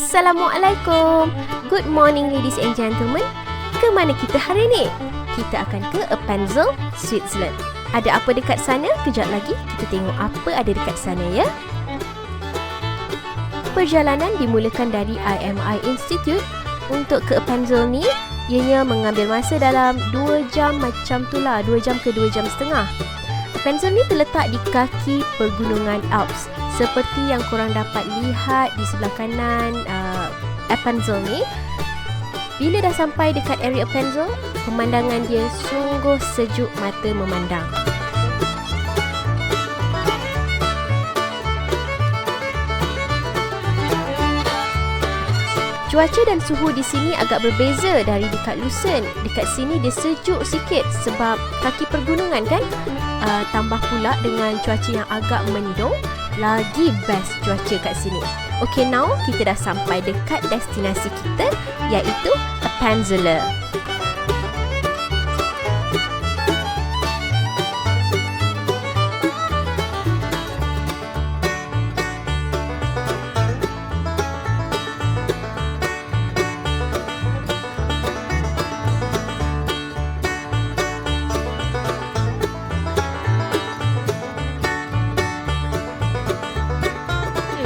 Assalamualaikum. Good morning ladies and gentlemen. Ke mana kita hari ni? Kita akan ke Appenzell, Switzerland. Ada apa dekat sana? Kejap lagi kita tengok apa ada dekat sana ya. Perjalanan dimulakan dari IMI Institute. Untuk ke Appenzell ni, ianya mengambil masa dalam 2 jam macam tu lah, 2 jam ke 2 jam setengah. Appenzell ni terletak di kaki pergunungan Alps. Seperti yang korang dapat lihat di sebelah kanan Appenzell ni. Bila dah sampai dekat area Appenzell, pemandangan dia sungguh sejuk mata memandang. Cuaca dan suhu di sini agak berbeza dari dekat Lucerne. Dekat sini dia sejuk sikit sebab kaki pergunungan kan. Tambah pula dengan cuaca yang agak mendung, lagi best cuaca kat sini. Okay, now kita dah sampai dekat destinasi kita, iaitu Appenzell.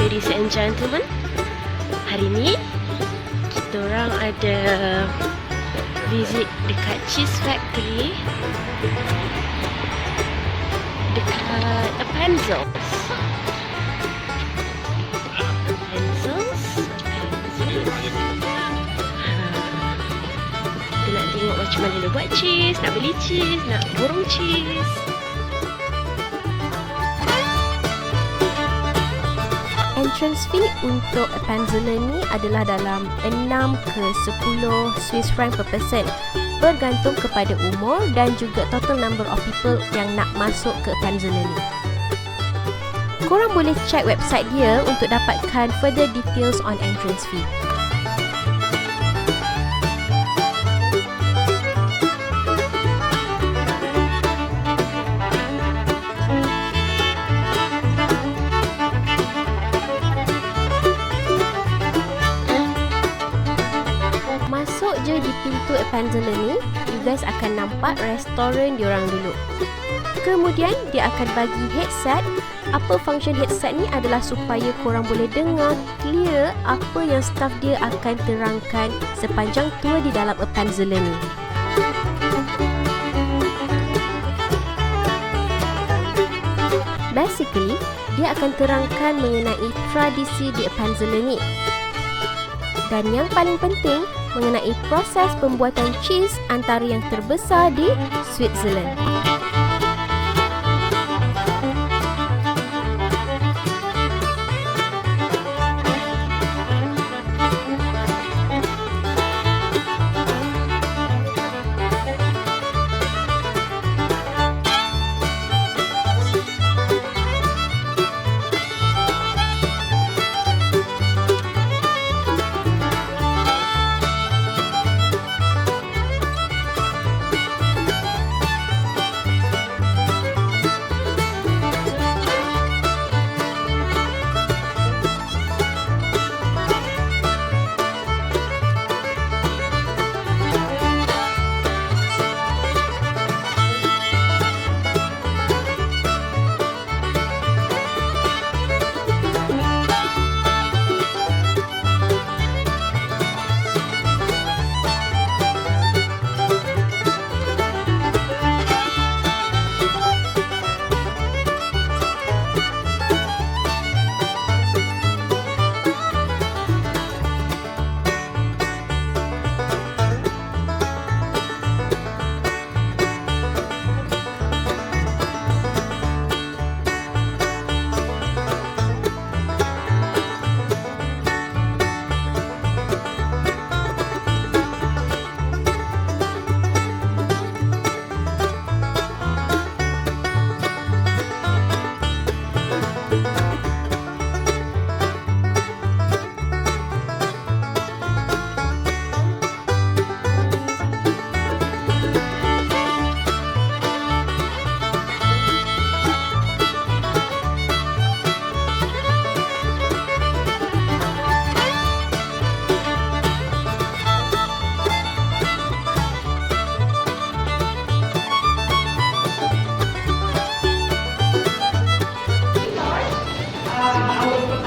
Ladies and gentlemen, hari ni kita orang ada visit dekat cheese factory dekat Appenzell. Kita nak tengok macam mana dia buat cheese, nak beli cheese, nak borong cheese. Entrance fee untuk Appenzell ni adalah dalam 6 ke 10 Swiss franc per person, bergantung kepada umur dan juga total number of people yang nak masuk ke Appenzell ni. Korang boleh check website dia untuk dapatkan further details on entrance fee. Masuk je di pintu Appenzell ni, you guys akan nampak restoran diorang dulu. Kemudian dia akan bagi headset. Apa function headset ni adalah supaya korang boleh dengar clear apa yang staff dia akan terangkan sepanjang tour di dalam Appenzell ni. Basically, dia akan terangkan mengenai tradisi di Appenzell ni. Dan yang paling penting, mengenai proses pembuatan cheese antara yang terbesar di Switzerland.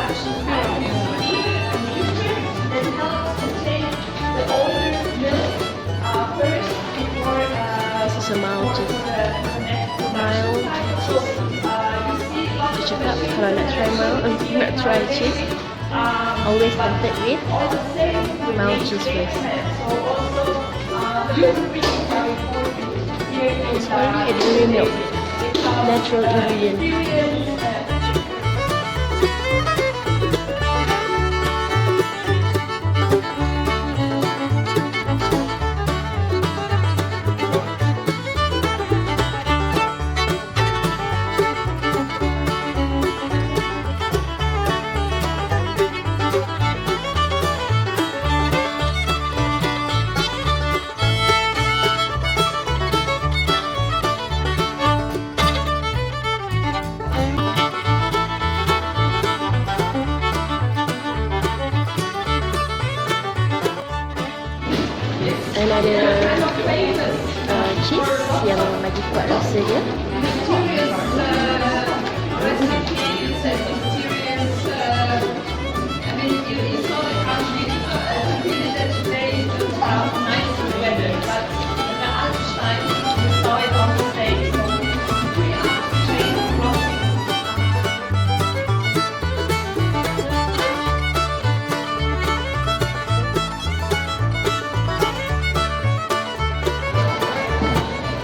This is a mild cheese. Mild cheese. Dia cakap kalau nak try cheese, always started with mild cheese first. It's only a dairy milk, natural ingredient. Dan ada cheese yang bagi kuat rasa dia.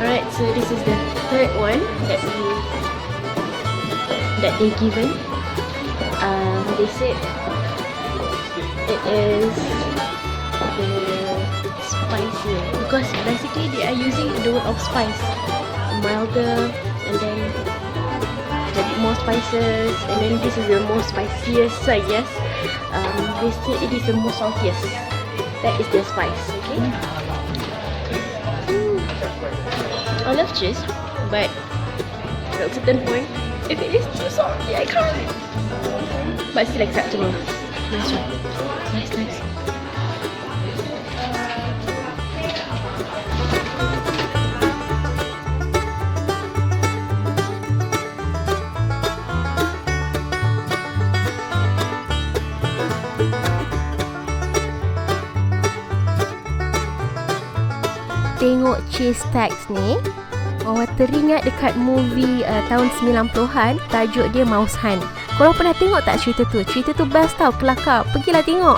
Alright, so this is the third one that they given. They said it is the spicier because basically they are using the word of spice, milder, and then a bit more spices, and then this is the most spiciest, I guess. They said it is the most saltiest. That is the spice, okay? I love cheese, but at a certain point, if it is too salty, I can't. But still acceptable. Nice one. Nice. Tengok cheese tags ni, orang teringat dekat movie tahun 90-an, tajuk dia Mouse Hunt. Korang pernah tengok tak cerita tu? Cerita tu best tau, kelakar. Pergilah tengok.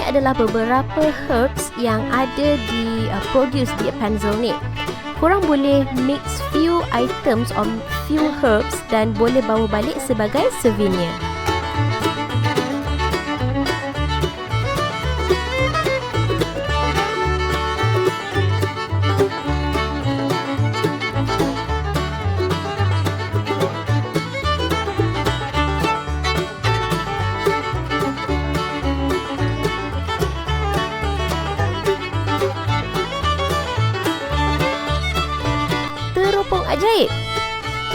Adalah beberapa herbs yang ada di produce di Appenzell ni. Korang boleh mix few items or few herbs dan boleh bawa balik sebagai souvenir. Ajaib.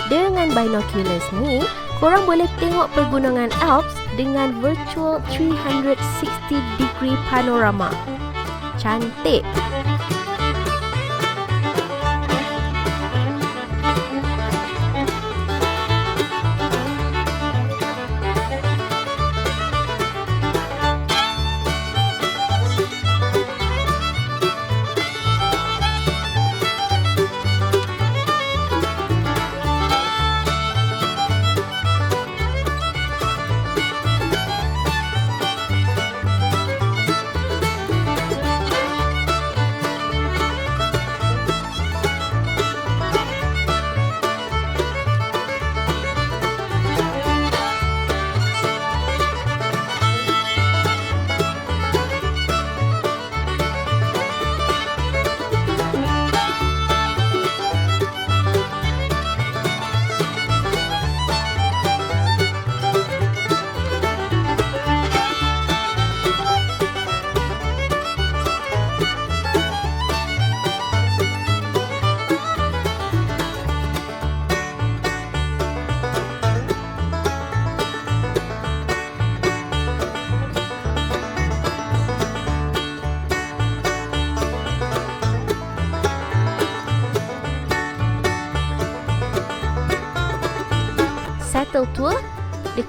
Dengan binoculars ni, korang boleh tengok pegunungan Alps dengan virtual 360 degree panorama. Cantik.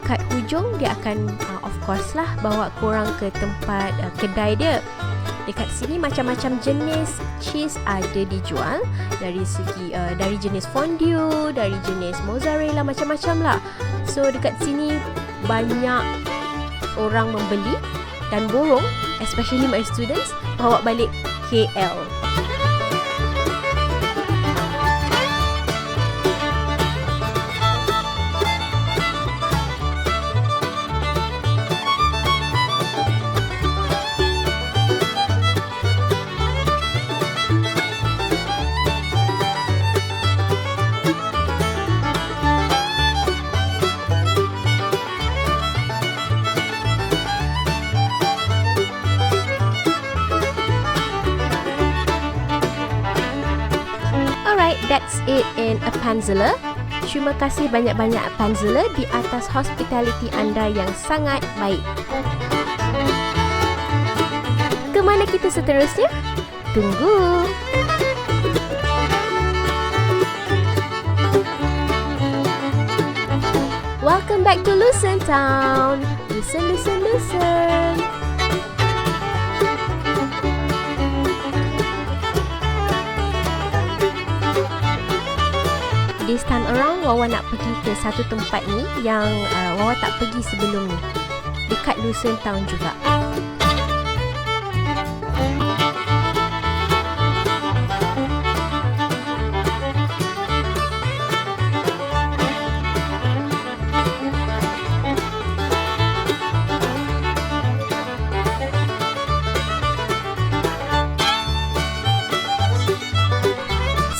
dekat hujung dia akan of course lah bawa korang ke tempat kedai dia. Dekat sini macam-macam jenis cheese ada dijual, dari segi dari jenis fondue, dari jenis mozzarella, macam-macam lah. So dekat sini banyak orang membeli dan borong, especially my students, bawa balik KL. Alright, that's it in Appenzell. Terima kasih banyak-banyak Appenzell di atas hospitality anda yang sangat baik. Kemana kita seterusnya? Tunggu! Welcome back to Lucerne Town. Lucerne, Lucerne, Lucerne. This time around, Wawa nak pergi ke satu tempat ni yang Wawa tak pergi sebelum ni, dekat Lucerne Town juga.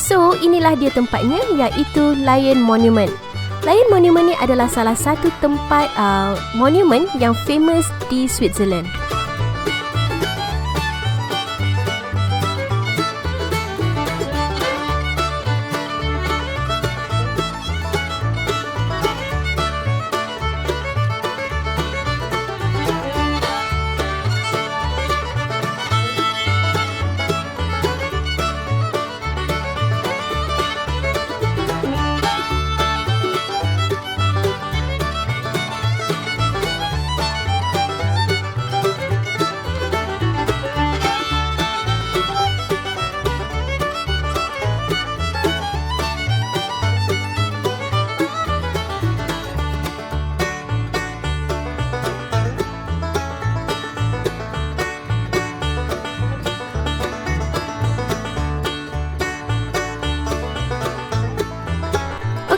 So, inilah dia tempatnya, iaitu Lion Monument. Lion Monument ni adalah salah satu tempat monument yang famous di Switzerland.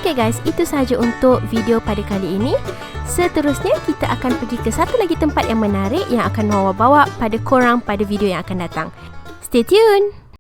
Okay guys, itu sahaja untuk video pada kali ini. Seterusnya kita akan pergi ke satu lagi tempat yang menarik yang akan Wawa bawa pada korang pada video yang akan datang. Stay tune!